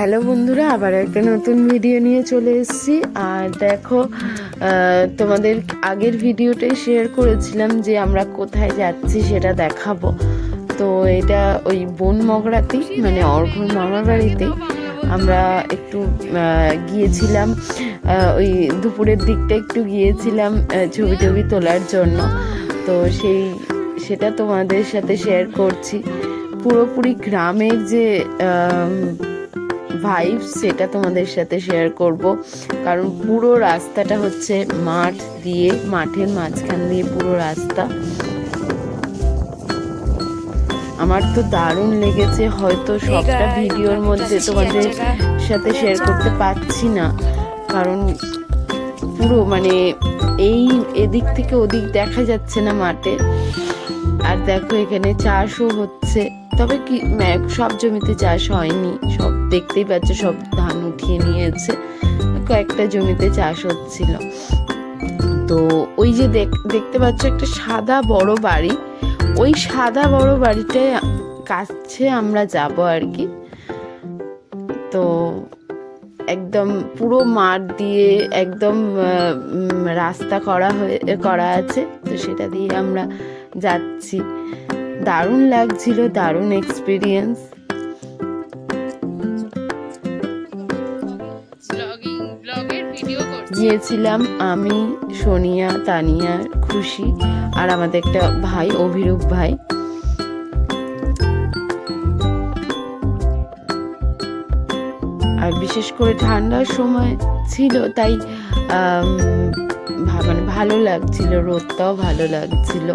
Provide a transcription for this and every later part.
Hello বন্ধুরা, আবার একটা নতুন ভিডিও নিয়ে চলে এসেছি। আর দেখো, তোমাদের আগের ভিডিওটাই শেয়ার করেছিলাম যে আমরা কোথায় যাচ্ছি সেটা দেখাবো। তো এটা ওই বনমগরাতেই, মানে অর্ঘ্যর মামার বাড়িতেই আমরা একটু গিয়েছিলাম। ওই দুপুরের দিকটা একটু গিয়েছিলাম ছবি টবি তোলার জন্য। তো সেটা তোমাদের সাথে শেয়ার করছি। পুরোপুরি গ্রামের যে ভাইব সেটা তোমাদের সাথে শেয়ার করব, কারণ পুরো রাস্তাটা হচ্ছে মাঠ দিয়ে, মাঠের মাঝখান দিয়ে পুরো রাস্তা। আমার তো দারুণ লেগেছে। হয়তো সবটা ভিডিওর মধ্যে তোমাদের সাথে শেয়ার করতে পারছি না, কারণ পুরো মানে এদিক থেকে ওদিক দেখা যাচ্ছে না মাঠে। আর দেখো এখানে চাষও হচ্ছে, তবে কি সব জমিতে চাষ হয়নি, সব দেখতেই পাচ্ছ সব ধান উঠিয়ে নিয়েছে, কয়েকটা জমিতে চাষ হচ্ছিল। তো ওই যে দেখতে পাচ্ছ একটা সাদা বড় বাড়ি, ওই সাদা বড় বাড়িটায় কাছে আমরা যাব আর কি। তো একদম পুরো মাঠ দিয়ে একদম রাস্তা করা আছে, তো সেটা দিয়ে আমরা যাচ্ছি। দারুণ লাগছিল, দারুণ এক্সপিরিয়েন্স। গিয়েছিলাম আমি, সোনিয়া, তানিয়া, খুশি আর আমাদের একটা ভাই, অভিরূপ ভাই। আর বিশেষ করে ঠান্ডার সময় ছিল, তাই মানে ভালো লাগছিল, রোদটাও ভালো লাগছিল।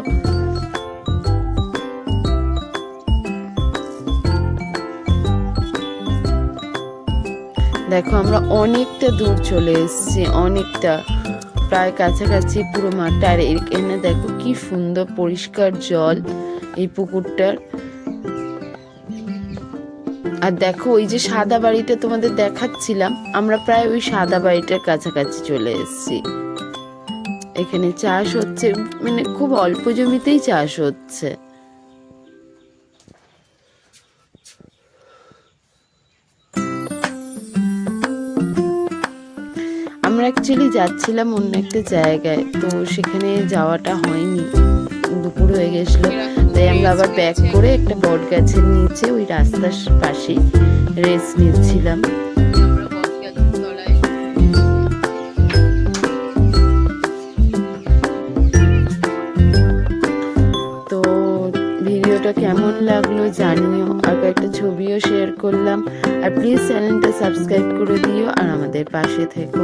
দেখো আমরা অনেকটা দূর চলে এসেছি, অনেকটা, প্রায় কাছাকাছি পুরো মাঠটা। আর এখানে দেখো কি সুন্দর পরিষ্কার জল এই পুকুরটার। আর দেখো ওই যে সাদা বাড়িটা তোমাদের দেখাচ্ছিলাম, আমরা প্রায় ওই সাদা বাড়িটার কাছাকাছি চলে এসেছি। এখানে চাষ হচ্ছে, মানে খুব অল্প জমিতেই চাষ হচ্ছে। আমরা অ্যাকচুয়ালি যাচ্ছিলাম অন্য একটা জায়গায়, তো সেখানে যাওয়াটা হয়নি, দুপুর হয়ে গেছিল। তাই আমরা আবার ব্যাক করে একটা বট গাছের নিচে ওই রাস্তার পাশে রেস্ট নিচ্ছিলাম। তো ভিডিওটা কেমন লাগলো জানিও, আর কয়েকটা ছবিও শেয়ার করলাম। আর প্লিজ চ্যানেলটা সাবস্ক্রাইব করে দিও আর আমাদের পাশে থেকো।